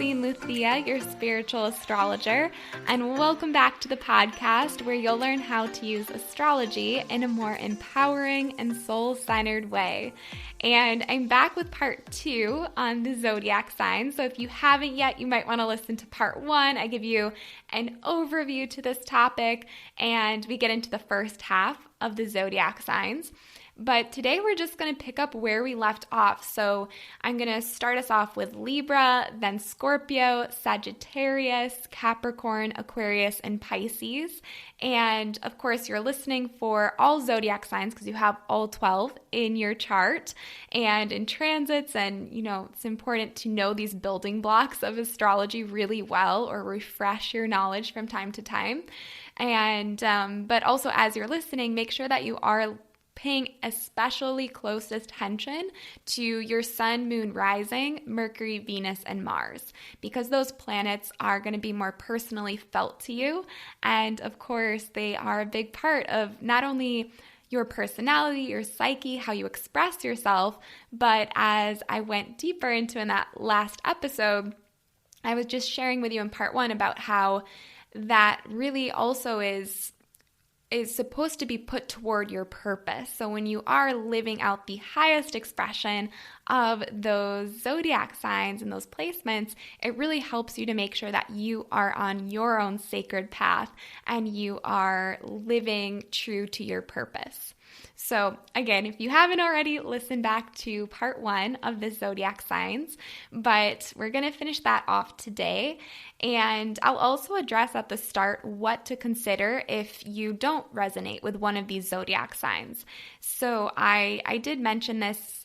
Maxine, your spiritual astrologer, and welcome back to the podcast where you'll learn how to use astrology in a more empowering and soul-centered way. And I'm back with part 2 on the Zodiac signs. So if you haven't yet, you might want to listen to part 1. I give you an overview to this topic, and we get into the first half of the Zodiac signs. But today we're just going to pick up where we left off. So I'm going to start us off with Libra, then Scorpio, Sagittarius, Capricorn, Aquarius, and Pisces. And of course, you're listening for all zodiac signs because you have all 12 in your chart and in transits. And, it's important to know these building blocks of astrology really well or refresh your knowledge from time to time. And, but also as you're listening, make sure that you are paying especially close attention to your sun, moon, rising, Mercury, Venus, and Mars, because those planets are going to be more personally felt to you. And of course, they are a big part of not only your personality, your psyche, how you express yourself, but as I went deeper into in that last episode, I was just sharing with you in part 1 about how that really also is supposed to be put toward your purpose. So when you are living out the highest expression of those zodiac signs and those placements, it really helps you to make sure that you are on your own sacred path and you are living true to your purpose. So again, if you haven't already, listen back to part 1 of the zodiac signs, but we're going to finish that off today. And I'll also address at the start what to consider if you don't resonate with one of these zodiac signs. So I did mention this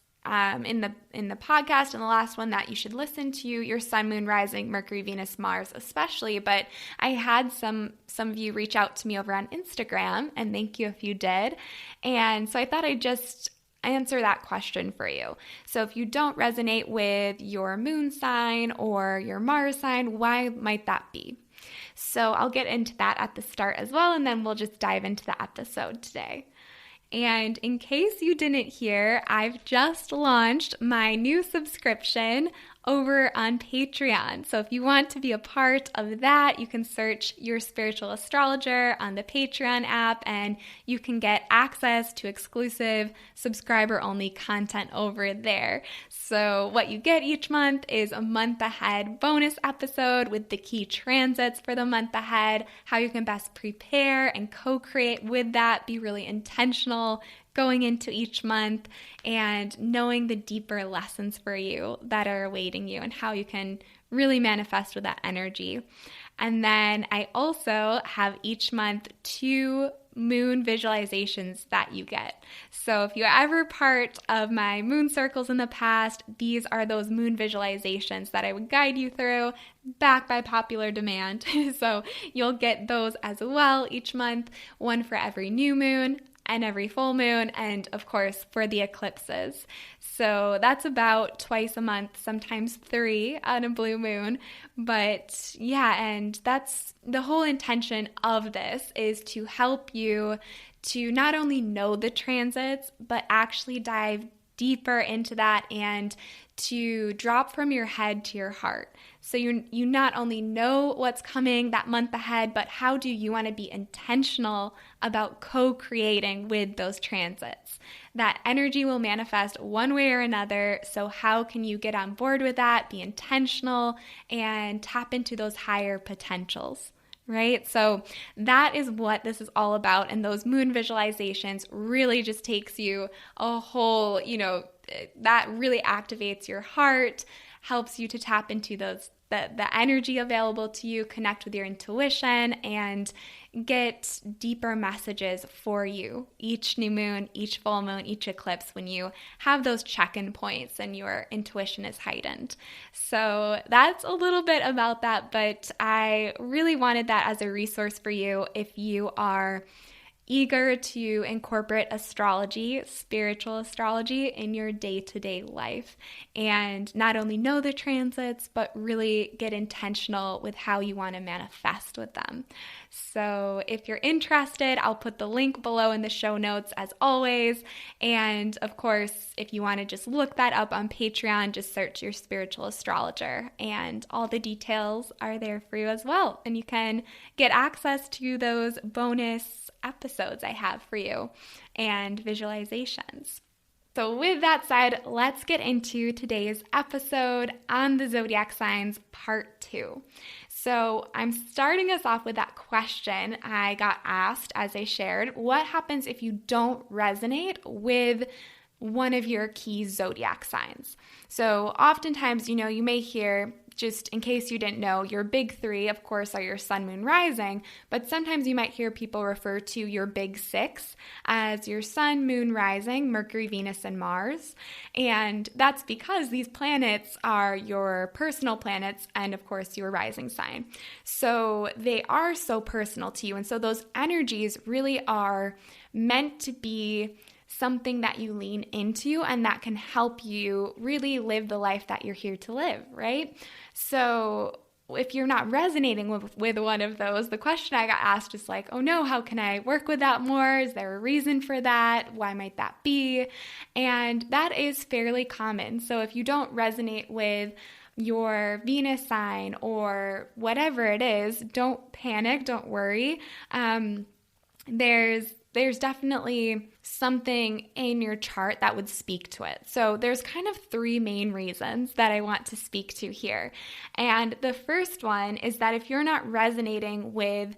in the podcast and the last one that you should listen to your sun, moon, rising, Mercury, Venus, Mars especially, but I had some of you reach out to me over on Instagram, and thank you if you did. And so I thought I'd just answer that question for you. So if you don't resonate with your moon sign or your Mars sign, why might that be? So I'll get into that at the start as well, and then we'll just dive into the episode today. And in case you didn't hear, I've just launched my new subscription over on Patreon. So if you want to be a part of that, you can search Your Spiritual Astrologer on the Patreon app, and you can get access to exclusive subscriber-only content over there. So what you get each month is a month ahead bonus episode with the key transits for the month ahead, how you can best prepare and co-create with that, be really intentional going into each month and knowing the deeper lessons for you that are awaiting you and how you can really manifest with that energy. And then I also have each month 2 moon visualizations that you get. So if you're ever part of my moon circles in the past, these are those moon visualizations that I would guide you through, backed by popular demand. So you'll get those as well each month, one for every new moon and every full moon, and of course for the eclipses. So that's about twice a month, sometimes 3 on a blue moon. But yeah, and that's the whole intention of this, is to help you to not only know the transits, but actually dive deeper into that and to drop from your head to your heart. So you not only know what's coming that month ahead, but how do you want to be intentional about co-creating with those transits? That energy will manifest one way or another. So how can you get on board with that, be intentional, and tap into those higher potentials? Right? So that is what this is all about. And those moon visualizations really just takes you a whole, that really activates your heart, helps you to tap into the energy available to you, connect with your intuition, and get deeper messages for you each new moon, each full moon, each eclipse, when you have those check-in points and your intuition is heightened. So that's a little bit about that, but I really wanted that as a resource for you if you are eager to incorporate astrology, spiritual astrology, in your day-to-day life, and not only know the transits, but really get intentional with how you want to manifest with them. So if you're interested, I'll put the link below in the show notes as always. And of course, if you want to just look that up on Patreon, just search your spiritual astrologer, and all the details are there for you as well. And you can get access to those bonus episodes I have for you and visualizations. So with that said, let's get into today's episode on the zodiac signs, part 2. So I'm starting us off with that question I got asked as I shared. What happens if you don't resonate with one of your key zodiac signs? So oftentimes, you may hear, just in case you didn't know, your big 3, of course, are your sun, moon, rising, but sometimes you might hear people refer to your big 6 as your sun, moon, rising, Mercury, Venus, and Mars. And that's because these planets are your personal planets and, of course, your rising sign. So they are so personal to you. And so those energies really are meant to be something that you lean into and that can help you really live the life that you're here to live, right? So if you're not resonating with one of those, the question I got asked is like, oh no, how can I work with that more? Is there a reason for that? Why might that be? And that is fairly common. So if you don't resonate with your Venus sign or whatever it is, don't panic, don't worry. There's definitely something in your chart that would speak to it. So there's kind of 3 main reasons that I want to speak to here. And the first one is that if you're not resonating with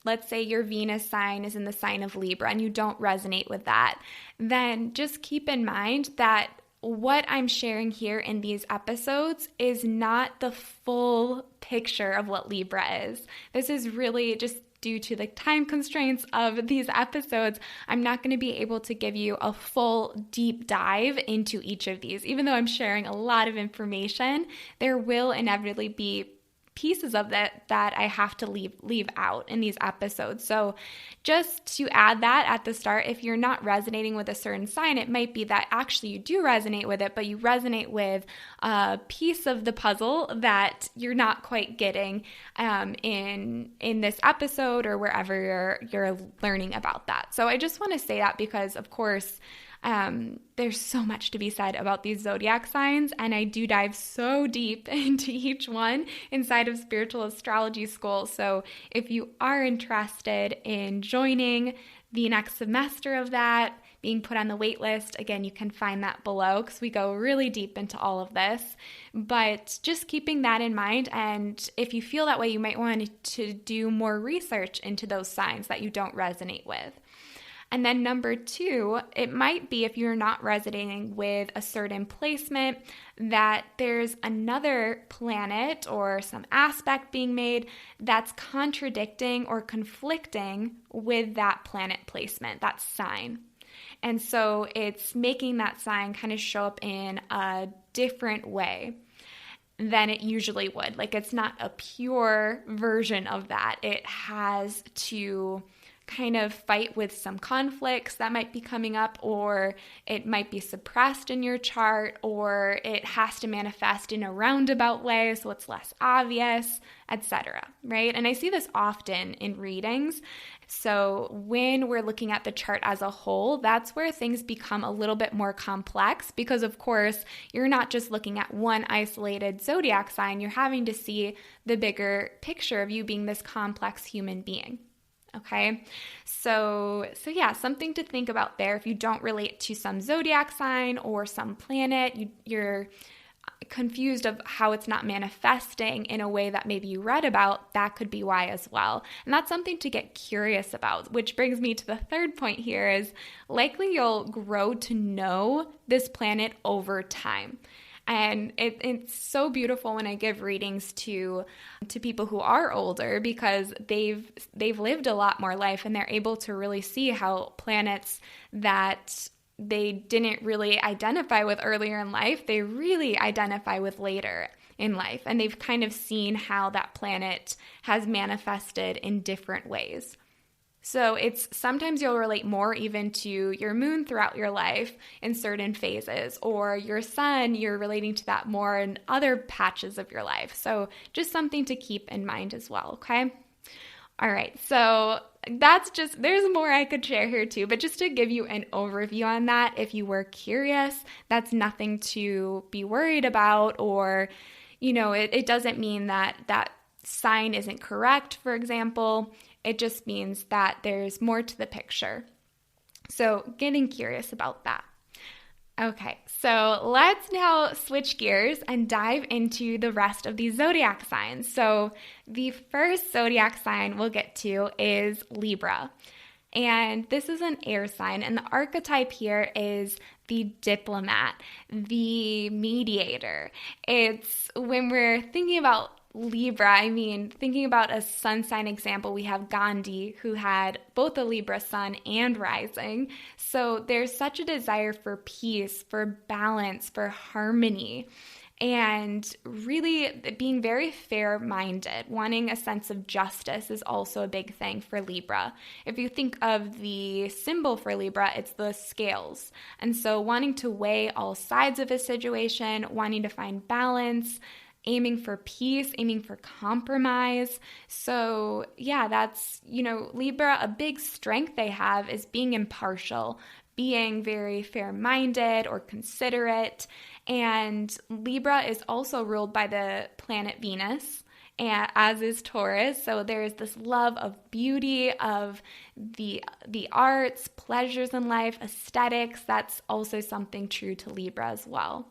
let's say your Venus sign is in the sign of Libra and you don't resonate with that, then just keep in mind that what I'm sharing here in these episodes is not the full picture of what Libra is. This is really just due to the time constraints of these episodes. I'm not going to be able to give you a full deep dive into each of these. Even though I'm sharing a lot of information, there will inevitably be pieces of that I have to leave out in these episodes. So just to add that at the start, if you're not resonating with a certain sign, it might be that actually you do resonate with it, but you resonate with a piece of the puzzle that you're not quite getting in this episode or wherever you're learning about that. So I just want to say that because, of course, there's so much to be said about these zodiac signs, and I do dive so deep into each one inside of Spiritual Astrology School. So if you are interested in joining the next semester of that, being put on the wait list, again, you can find that below because we go really deep into all of this. But just keeping that in mind, and if you feel that way, you might want to do more research into those signs that you don't resonate with. And then number 2, it might be if you're not resonating with a certain placement that there's another planet or some aspect being made that's contradicting or conflicting with that planet placement, that sign. And so it's making that sign kind of show up in a different way than it usually would. Like it's not a pure version of that. It has to kind of fight with some conflicts that might be coming up, or it might be suppressed in your chart, or it has to manifest in a roundabout way so it's less obvious, etc. Right? And I see this often in readings. So when we're looking at the chart as a whole, that's where things become a little bit more complex because, of course, you're not just looking at one isolated zodiac sign. You're having to see the bigger picture of you being this complex human being. Okay, so yeah, something to think about there. If you don't relate to some zodiac sign or some planet, you're confused of how it's not manifesting in a way that maybe you read about, that could be why as well. And that's something to get curious about, which brings me to the third point here is likely you'll grow to know this planet over time. And it's so beautiful when I give readings to people who are older because they've lived a lot more life and they're able to really see how planets that they didn't really identify with earlier in life, they really identify with later in life. And they've kind of seen how that planet has manifested in different ways. So it's sometimes you'll relate more even to your moon throughout your life in certain phases, or your sun, you're relating to that more in other patches of your life. So just something to keep in mind as well, okay? All right, so there's more I could share here too, but just to give you an overview on that, if you were curious, that's nothing to be worried about, or, it doesn't mean that that sign isn't correct, for example. It just means that there's more to the picture. So getting curious about that. Okay, so let's now switch gears and dive into the rest of these zodiac signs. So the first zodiac sign we'll get to is Libra. And this is an air sign, and the archetype here is the diplomat, the mediator. It's when we're thinking about Libra, thinking about a sun sign example, we have Gandhi, who had both a Libra sun and rising. So there's such a desire for peace, for balance, for harmony, and really being very fair-minded. Wanting a sense of justice is also a big thing for Libra. If you think of the symbol for Libra, it's the scales. And so wanting to weigh all sides of a situation, wanting to find balance, aiming for peace, aiming for compromise. So yeah, that's, Libra, a big strength they have is being impartial, being very fair-minded or considerate. And Libra is also ruled by the planet Venus, as is Taurus. So there's this love of beauty, of the arts, pleasures in life, aesthetics. That's also something true to Libra as well.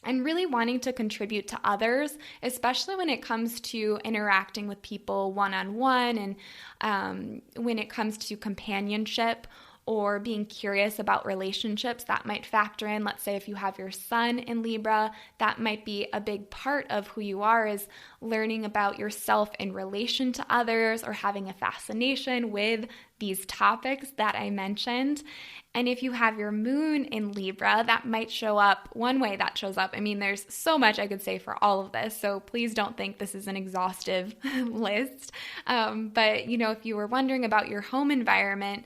And really wanting to contribute to others, especially when it comes to interacting with people one-on-one, and when it comes to companionship or being curious about relationships, that might factor in. Let's say if you have your sun in Libra, that might be a big part of who you are, is learning about yourself in relation to others, or having a fascination with these topics that I mentioned. And if you have your moon in Libra, that might show up one way that shows up. There's so much I could say for all of this, so please don't think this is an exhaustive list. But, if you were wondering about your home environment,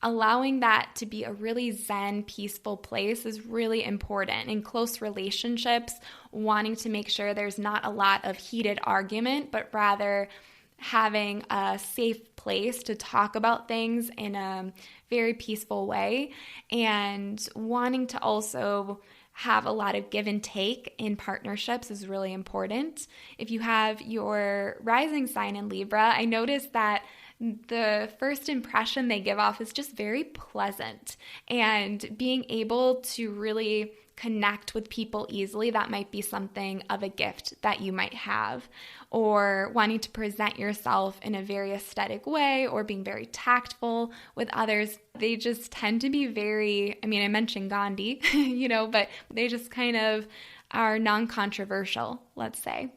allowing that to be a really zen, peaceful place is really important. In close relationships, wanting to make sure there's not a lot of heated argument, but rather having a safe place to talk about things in a very peaceful way, and wanting to also have a lot of give and take in partnerships is really important. If you have your rising sign in Libra, I noticed that the first impression they give off is just very pleasant, and being able to really connect with people easily, that might be something of a gift that you might have. Or wanting to present yourself in a very aesthetic way, or being very tactful with others. They just tend to be very, I mentioned Gandhi, but they just kind of are non-controversial, let's say.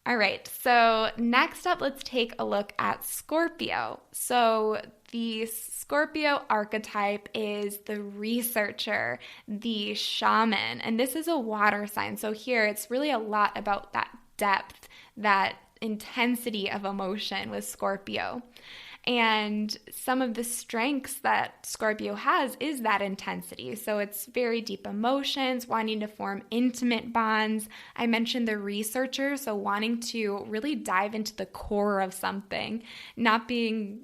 All right, so next up, let's take a look at Scorpio. So the Scorpio archetype is the researcher, the shaman, and this is a water sign. So here it's really a lot about that depth, that intensity of emotion with Scorpio. And some of the strengths that Scorpio has is that intensity. So it's very deep emotions, wanting to form intimate bonds. I mentioned the researcher, so wanting to really dive into the core of something, not being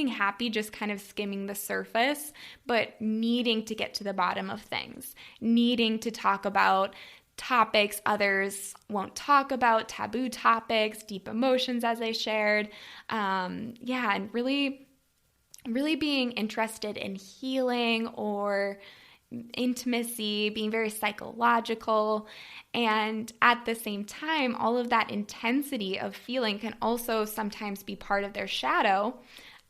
happy just kind of skimming the surface, but needing to get to the bottom of things, needing to talk about topics others won't talk about, taboo topics, deep emotions, as I shared. And really being interested in healing or intimacy, being very psychological. And at the same time, all of that intensity of feeling can also sometimes be part of their shadow,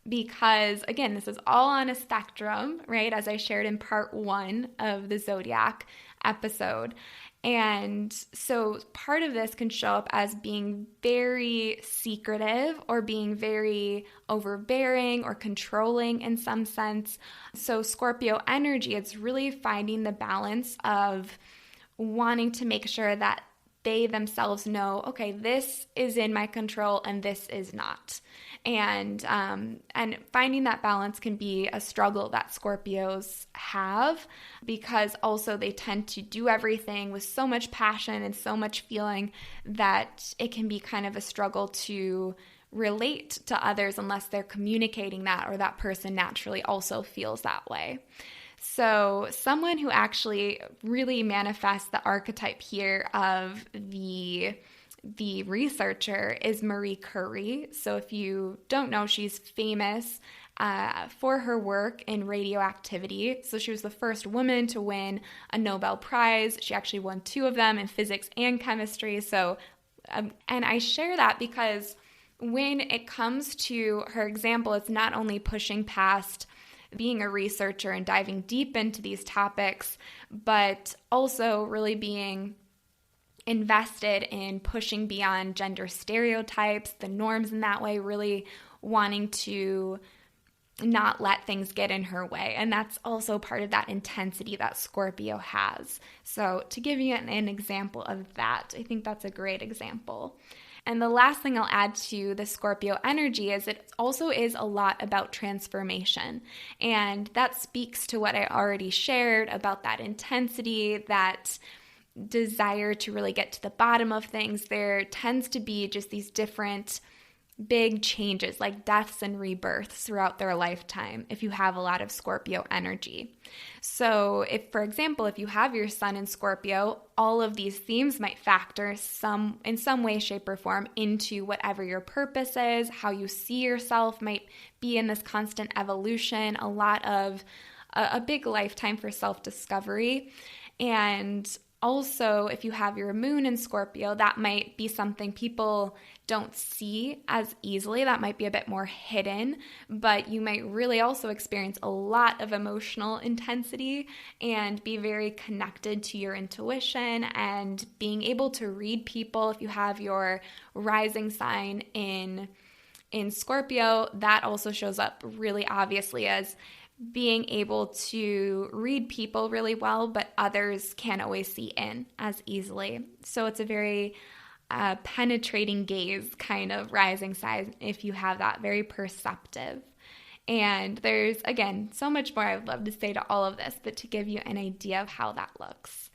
because again, this is all on a spectrum, right? As I shared in part 1 of the Zodiac episode. And so part of this can show up as being very secretive, or being very overbearing or controlling in some sense. So Scorpio energy, it's really finding the balance of wanting to make sure that they themselves know, okay, this is in my control and this is not. And finding that balance can be a struggle that Scorpios have, because also they tend to do everything with so much passion and so much feeling that it can be kind of a struggle to relate to others unless they're communicating that, or that person naturally also feels that way. So someone who actually really manifests the archetype here of the researcher is Marie Curie. So if you don't know, she's famous for her work in radioactivity. So she was the first woman to win a Nobel Prize. She actually won 2 of them in physics and chemistry. So, and I share that because when it comes to her example, it's not only pushing past being a researcher and diving deep into these topics, but also really being invested in pushing beyond gender stereotypes, the norms in that way, really wanting to not let things get in her way. And that's also part of that intensity that Scorpio has. So to give you an example of that, I think that's a great example. And the last thing I'll add to the Scorpio energy is it also is a lot about transformation. And that speaks to what I already shared about that intensity, that desire to really get to the bottom of things. There tends to be just these different big changes, like deaths and rebirths throughout their lifetime if you have a lot of Scorpio energy. So if, for example, if you have your sun in Scorpio, all of these themes might factor in some way, shape, or form into whatever your purpose is, how you see yourself might be in this constant evolution, a lot of a big lifetime for self-discovery. And also, if you have your moon in Scorpio, that might be something people don't see as easily. That might be a bit more hidden, but you might really also experience a lot of emotional intensity and be very connected to your intuition and being able to read people. If you have your rising sign in Scorpio, that also shows up really obviously as being able to read people really well, but others can't always see in as easily. So it's a very penetrating gaze kind of rising sign if you have that, very perceptive. And there's, again, so much more I would love to say to all of this, but to give you an idea of how that looks.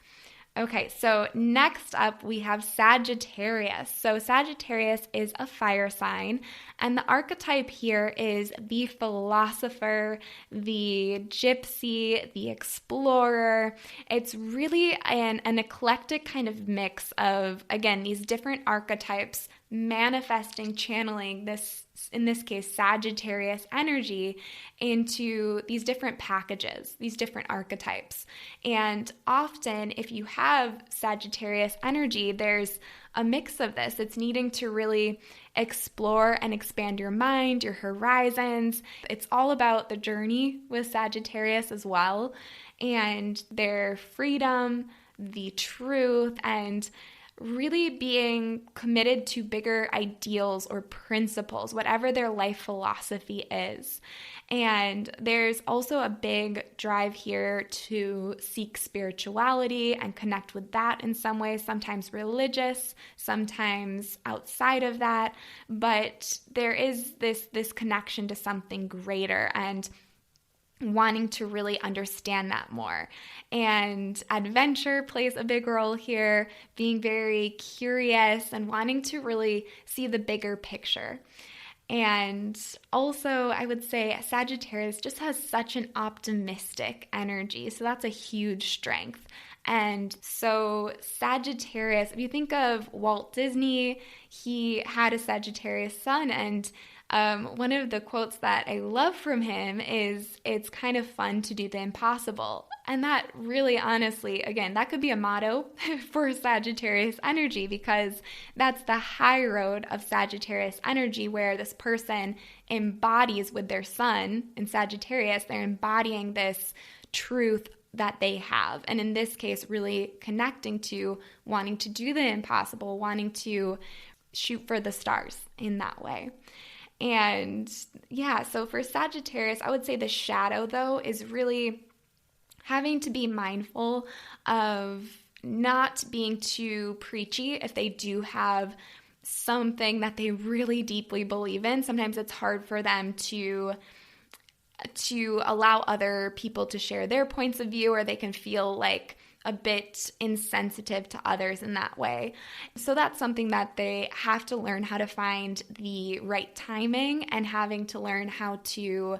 Okay, so next up we have Sagittarius. So Sagittarius is a fire sign, and the archetype here is the philosopher, the gypsy, the explorer. It's really an eclectic kind of mix of, again, these different archetypes manifesting, channeling this, in this case, Sagittarius energy into these different packages, these different archetypes. And often if you have Sagittarius energy, there's a mix of this. It's needing to really explore and expand your mind, your horizons. It's all about the journey with Sagittarius as well, and their freedom, the truth, and really being committed to bigger ideals or principles, whatever their life philosophy is. And there's also a big drive here to seek spirituality and connect with that in some way, sometimes religious, sometimes outside of that. But there is this connection to something greater and wanting to really understand that more. And adventure plays a big role here, being very curious and wanting to really see the bigger picture. And also, I would say Sagittarius just has such an optimistic energy, so that's a huge strength. And so Sagittarius, if you think of Walt Disney, he had a Sagittarius sun, and one of the quotes that I love from him is, "It's kind of fun to do the impossible." And that really, honestly, again, that could be a motto for Sagittarius energy, because that's the high road of Sagittarius energy, where this person embodies with their sun in Sagittarius, they're embodying this truth that they have. And in this case, really connecting to wanting to do the impossible, wanting to shoot for the stars in that way. And yeah, so for Sagittarius, I would say the shadow, though, is really having to be mindful of not being too preachy if they do have something that they really deeply believe in. Sometimes it's hard for them to allow other people to share their points of view, or they can feel like a bit insensitive to others in that way. So that's something that they have to learn how to find the right timing, and having to learn how to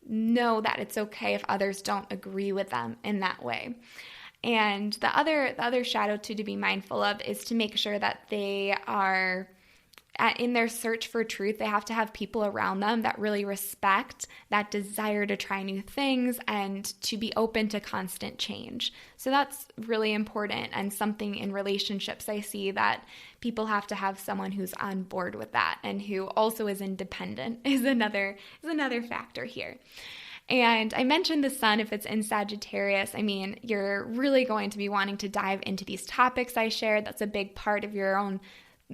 know that it's okay if others don't agree with them in that way. And the other shadow to be mindful of is to make sure that they are in their search for truth. They have to have people around them that really respect that desire to try new things and to be open to constant change. So that's really important, and something in relationships I see that people have to have someone who's on board with that and who also is independent is another factor here. And I mentioned the sun, if it's in Sagittarius, I mean, you're really going to be wanting to dive into these topics I shared. That's a big part of your own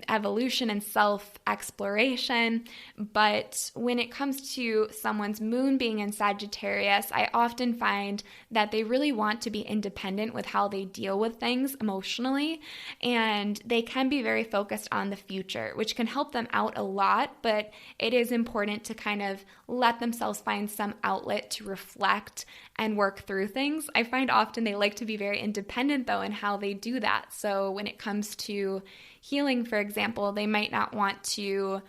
evolution and self-exploration. But when it comes to someone's moon being in Sagittarius, I often find that they really want to be independent with how they deal with things emotionally, and they can be very focused on the future, which can help them out a lot, but it is important to kind of let themselves find some outlet to reflect and work through things. I find often they like to be very independent, though, in how they do that. So when it comes to healing, for example, they might want to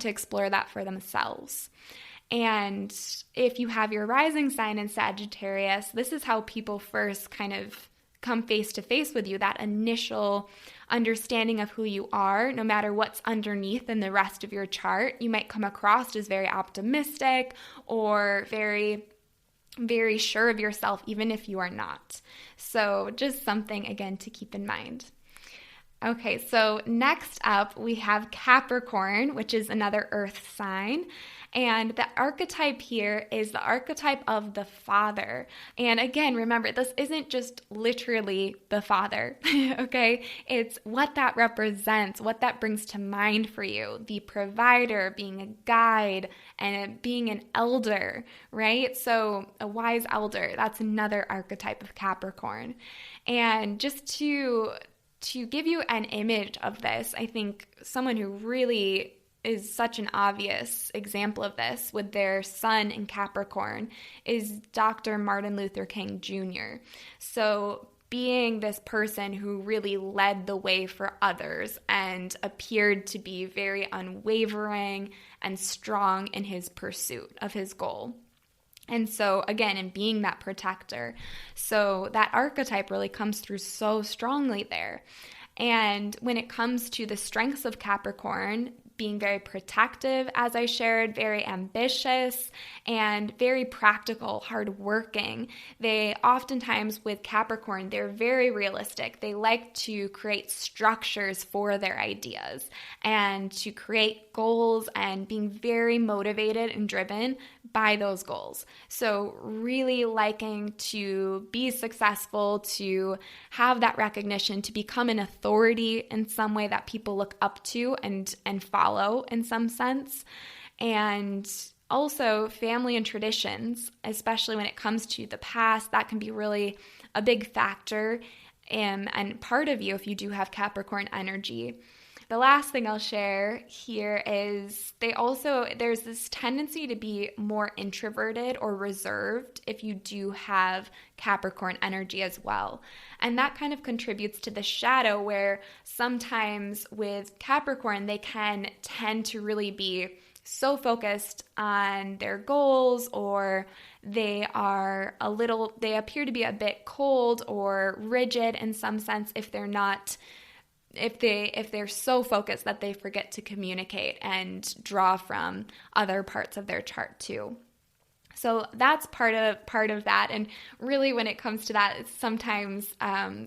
explore that for themselves. And if you have your rising sign in Sagittarius, this is how people first kind of come face to face with you, that initial understanding of who you are, no matter what's underneath in the rest of your chart. You might come across as very optimistic or very, very sure of yourself, even if you are not. So just something, again, to keep in mind. Okay, so next up we have Capricorn, which is another earth sign. And the archetype here is the archetype of the father. And again, remember, this isn't just literally the father, okay? It's what that represents, what that brings to mind for you. The provider, being a guide, and being an elder, right? So a wise elder, that's another archetype of Capricorn. And just to give you an image of this, I think someone who really is such an obvious example of this with their sun in Capricorn is Dr. Martin Luther King Jr. So being this person who really led the way for others and appeared to be very unwavering and strong in his pursuit of his goal. And so, again, in being that protector. So that archetype really comes through so strongly there. And when it comes to the strengths of Capricorn, being very protective, as I shared, very ambitious, and very practical, hardworking. They oftentimes, with Capricorn, they're very realistic. They like to create structures for their ideas and to create goals, and being very motivated and driven by those goals. So really liking to be successful, to have that recognition, to become an authority in some way that people look up to and follow in some sense. And also family and traditions, especially when it comes to the past, that can be really a big factor and part of you if you do have Capricorn energy. The last thing I'll share here is there's this tendency to be more introverted or reserved if you do have Capricorn energy as well. And that kind of contributes to the shadow, where sometimes with Capricorn, they can tend to really be so focused on their goals, or they appear to be a bit cold or rigid in some sense if they're so focused that they forget to communicate and draw from other parts of their chart too. So that's part of that. And really, when it comes to that, it's sometimes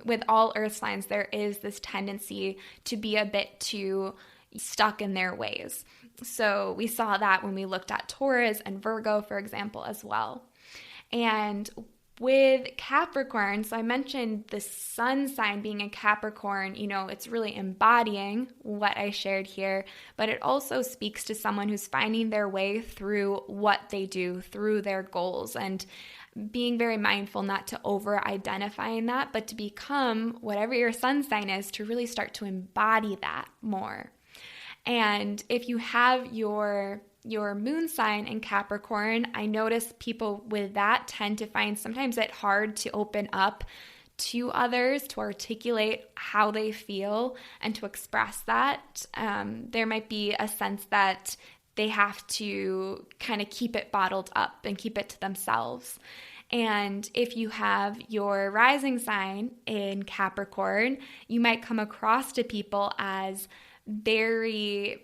with all earth signs, there is this tendency to be a bit too stuck in their ways. So we saw that when we looked at Taurus and Virgo, for example, as well. And With Capricorn, so I mentioned the sun sign being a Capricorn, it's really embodying what I shared here, but it also speaks to someone who's finding their way through what they do, through their goals, and being very mindful not to over-identify in that, but to become whatever your sun sign is, to really start to embody that more. And if you have your moon sign in Capricorn, I notice people with that tend to find sometimes it hard to open up to others, to articulate how they feel and to express that. There might be a sense that they have to kind of keep it bottled up and keep it to themselves. And if you have your rising sign in Capricorn, you might come across to people as very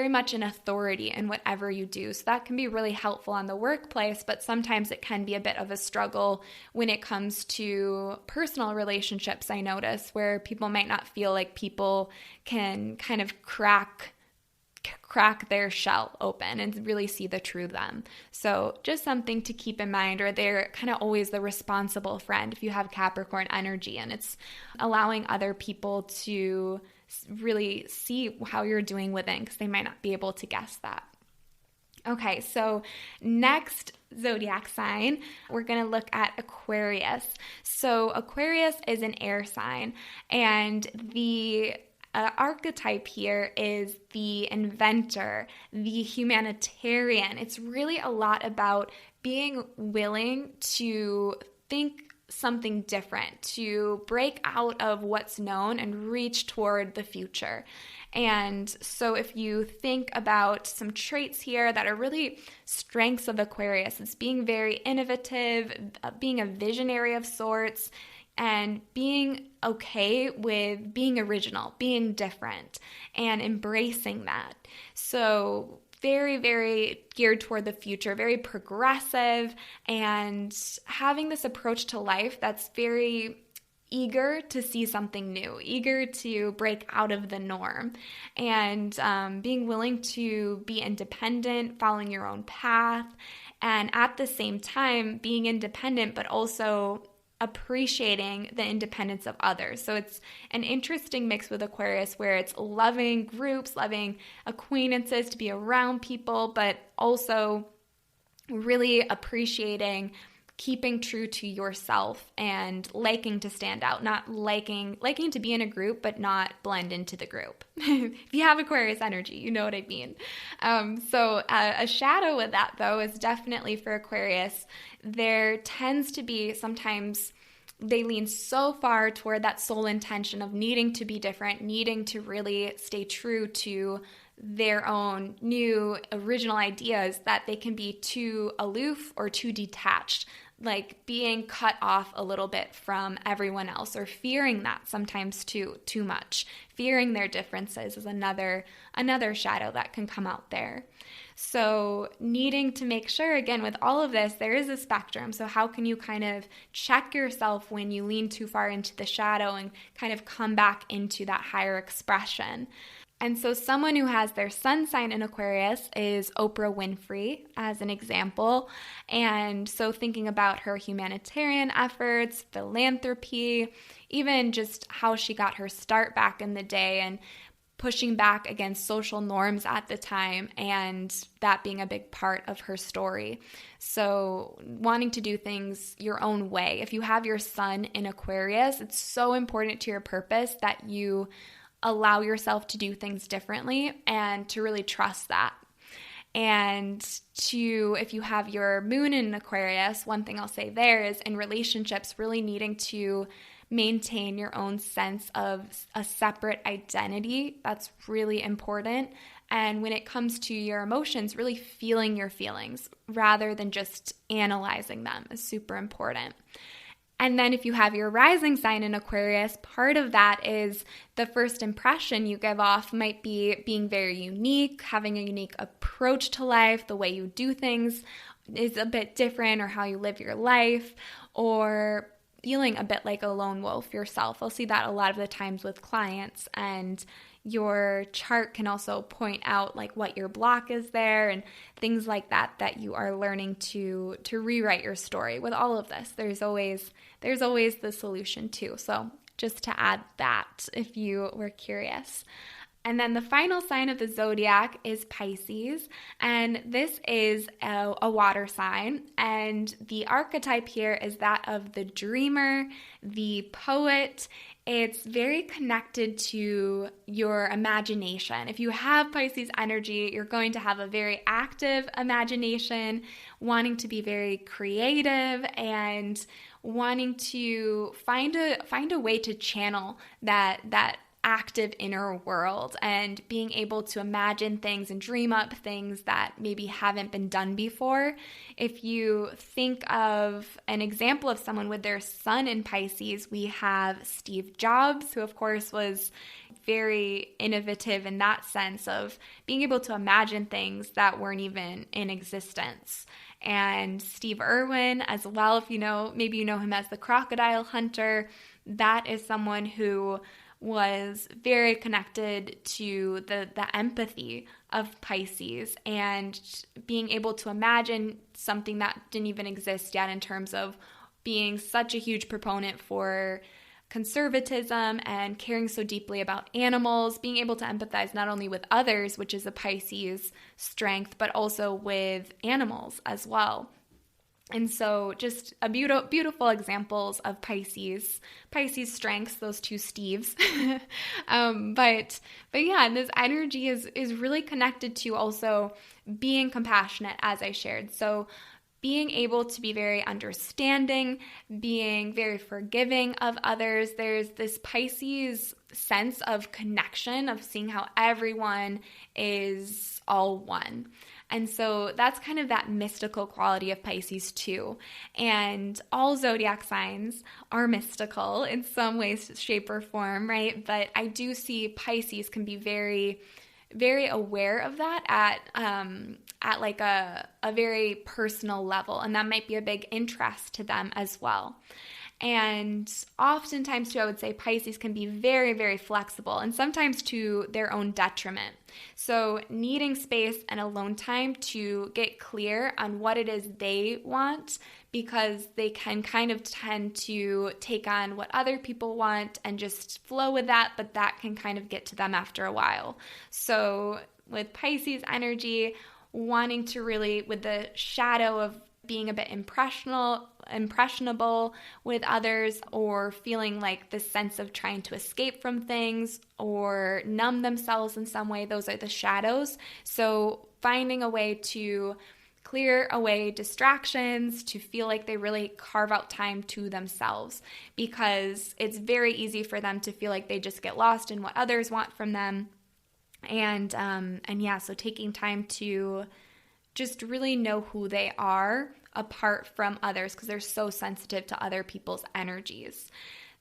much an authority in whatever you do. So that can be really helpful on the workplace, but sometimes it can be a bit of a struggle when it comes to personal relationships, I notice, where people might not feel like people can kind of crack their shell open and really see the true them. So just something to keep in mind, or they're kind of always the responsible friend if you have Capricorn energy, and it's allowing other people to really see how you're doing within, because they might not be able to guess that. Okay, so next zodiac sign, we're going to look at Aquarius. So Aquarius is an air sign, and the archetype here is the inventor, the humanitarian. It's really a lot about being willing to think something different, to break out of what's known and reach toward the future. And so if you think about some traits here that are really strengths of Aquarius, it's being very innovative, being a visionary of sorts, and being okay with being original, being different, and embracing that. So very, very geared toward the future, very progressive, and having this approach to life that's very eager to see something new, eager to break out of the norm, and being willing to be independent, following your own path, and at the same time being independent, but also appreciating the independence of others. So it's an interesting mix with Aquarius where it's loving groups, loving acquaintances, to be around people, but also really appreciating keeping true to yourself and liking to stand out, not liking to be in a group, but not blend into the group. If you have Aquarius energy, you know what I mean. So a shadow with that, though, is definitely for Aquarius. There tends to be sometimes they lean so far toward that soul intention of needing to be different, needing to really stay true to their own new original ideas, that they can be too aloof or too detached, like being cut off a little bit from everyone else, or fearing that sometimes too much. Fearing their differences is another shadow that can come out there. So needing to make sure, again, with all of this, there is a spectrum. So how can you kind of check yourself when you lean too far into the shadow and kind of come back into that higher expression? And so someone who has their sun sign in Aquarius is Oprah Winfrey, as an example. And so thinking about her humanitarian efforts, philanthropy, even just how she got her start back in the day and pushing back against social norms at the time, and that being a big part of her story. So wanting to do things your own way. If you have your sun in Aquarius, it's so important to your purpose that you allow yourself to do things differently and to really trust that. And if you have your moon in Aquarius, one thing I'll say there is in relationships, really needing to maintain your own sense of a separate identity. That's really important. And when it comes to your emotions, really feeling your feelings rather than just analyzing them is super important. And then if you have your rising sign in Aquarius, part of that is the first impression you give off might be being very unique, having a unique approach to life, the way you do things is a bit different, or how you live your life, or feeling a bit like a lone wolf yourself. I'll see that a lot of the times with clients, and your chart can also point out like what your block is there and things like that you are learning to rewrite your story. With all of this, there's always the solution too. So just to add that if you were curious. And then the final sign of the zodiac is Pisces, and this is a water sign, and the archetype here is that of the dreamer, the poet. It's very connected to your imagination. If you have Pisces energy, you're going to have a very active imagination, wanting to be very creative and wanting to find a way to channel that active inner world and being able to imagine things and dream up things that maybe haven't been done before. If you think of an example of someone with their sun in Pisces, we have Steve Jobs, who of course was very innovative in that sense of being able to imagine things that weren't even in existence. And Steve Irwin as well, if maybe you know him as the crocodile hunter, that is someone who was very connected to the empathy of Pisces and being able to imagine something that didn't even exist yet in terms of being such a huge proponent for conservatism and caring so deeply about animals, being able to empathize not only with others, which is a Pisces strength, but also with animals as well. And so just a beautiful examples of Pisces strengths, those two Steves. But yeah, and this energy is really connected to also being compassionate, as I shared. So being able to be very understanding, being very forgiving of others. There's this Pisces sense of connection, of seeing how everyone is all one. And so that's kind of that mystical quality of Pisces too. And all zodiac signs are mystical in some ways, shape, or form, right? But I do see Pisces can be very, very aware of that at like a very personal level. And that might be a big interest to them as well. And oftentimes, too, I would say Pisces can be very, very flexible and sometimes to their own detriment. So needing space and alone time to get clear on what it is they want, because they can kind of tend to take on what other people want and just flow with that, but that can kind of get to them after a while. So with Pisces energy, wanting to really, with the shadow of being a bit impressionable with others, or feeling like this sense of trying to escape from things or numb themselves in some way, those are the shadows. So finding a way to clear away distractions, to feel like they really carve out time to themselves, because it's very easy for them to feel like they just get lost in what others want from them. And yeah, so taking time to just really know who they are apart from others, because they're so sensitive to other people's energies.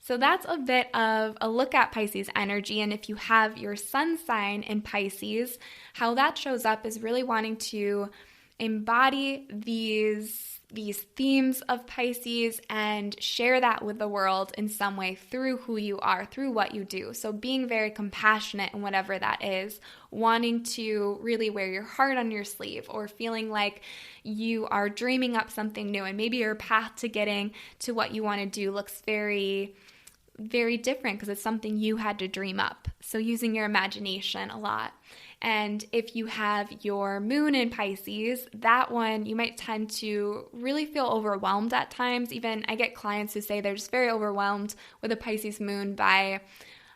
So that's a bit of a look at Pisces energy. And if you have your sun sign in Pisces, how that shows up is really wanting to embody these themes of Pisces and share that with the world in some way through who you are, through what you do. So being very compassionate in whatever that is, wanting to really wear your heart on your sleeve, or feeling like you are dreaming up something new and maybe your path to getting to what you want to do looks very, very different because it's something you had to dream up. So using your imagination a lot. And if you have your moon in Pisces, that one, you might tend to really feel overwhelmed at times. Even I get clients who say they're just very overwhelmed with a Pisces moon by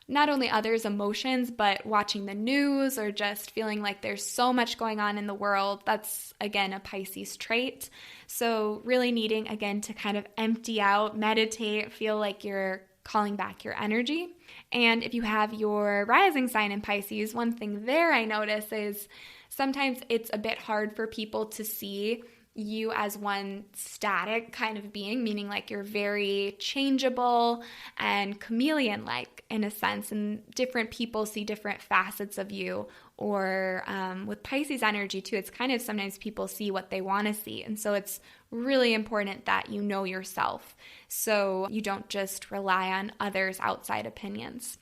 not only others' emotions, but watching the news or just feeling like there's so much going on in the world. That's, again, a Pisces trait. So really needing, again, to kind of empty out, meditate, feel like you're calling back your energy. And if you have your rising sign in Pisces, one thing there I notice is sometimes it's a bit hard for people to see you as one static kind of being, meaning like you're very changeable and chameleon-like in a sense, and different people see different facets of you. Or with Pisces energy too, it's kind of sometimes people see what they want to see. And so it's really important that you know yourself so you don't just rely on others' outside opinions.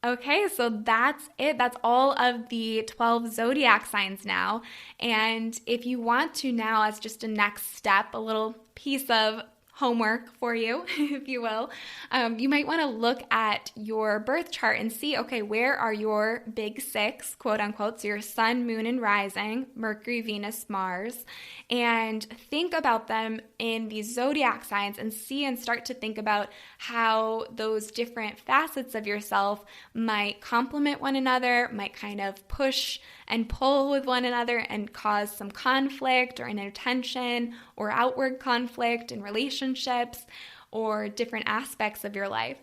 Okay, so that's it. That's all of the 12 zodiac signs now. And if you want to now, as just a next step, a little piece of homework for you, if you will, you might want to look at your birth chart and see, okay, where are your big six, quote unquote, so your sun, moon, and rising, Mercury, Venus, Mars, and think about them in these zodiac signs and see and start to think about how those different facets of yourself might complement one another, might kind of push and pull with one another and cause some conflict or inner tension or outward conflict in relationships or different aspects of your life.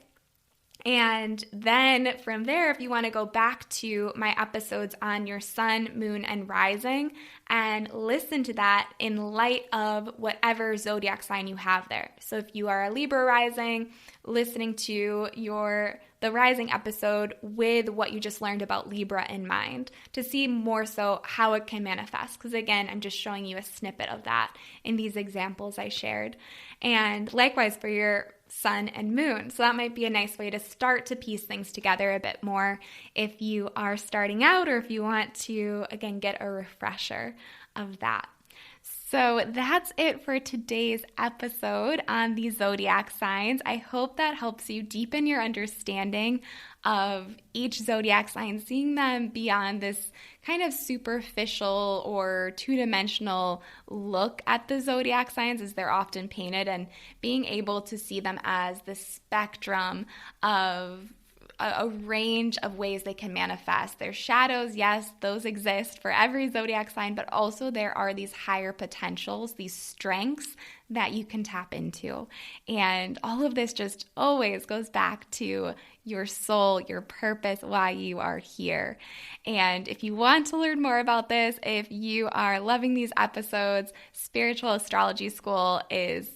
And then from there, if you want to go back to my episodes on your sun, moon, and rising and listen to that in light of whatever zodiac sign you have there. So if you are a Libra rising, listening to the rising episode with what you just learned about Libra in mind to see more so how it can manifest. Because again, I'm just showing you a snippet of that in these examples I shared. And likewise for your sun and moon. So that might be a nice way to start to piece things together a bit more if you are starting out or if you want to, again, get a refresher of that. So that's it for today's episode on the zodiac signs. I hope that helps you deepen your understanding of each zodiac sign, seeing them beyond this kind of superficial or two-dimensional look at the zodiac signs as they're often painted, and being able to see them as the spectrum of a range of ways they can manifest. There's shadows, yes, those exist for every zodiac sign, but also there are these higher potentials, these strengths that you can tap into. And all of this just always goes back to your soul, your purpose, why you are here. And if you want to learn more about this, if you are loving these episodes, Spiritual Astrology School is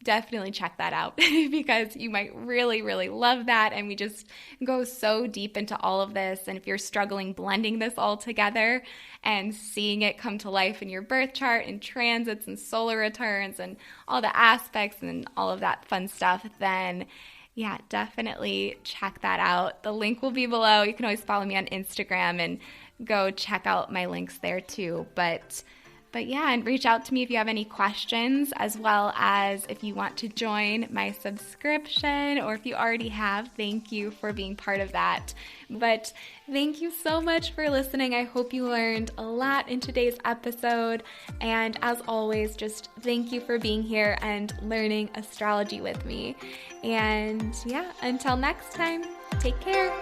definitely check that out because you might really, really love that. And we just go so deep into all of this. And if you're struggling blending this all together and seeing it come to life in your birth chart and transits and solar returns and all the aspects and all of that fun stuff, then yeah, definitely check that out. The link will be below. You can always follow me on Instagram and go check out my links there too. But yeah, and reach out to me if you have any questions, as well as if you want to join my subscription, or if you already have, thank you for being part of that. But thank you so much for listening. I hope you learned a lot in today's episode. And as always, just thank you for being here and learning astrology with me. And yeah, until next time, take care.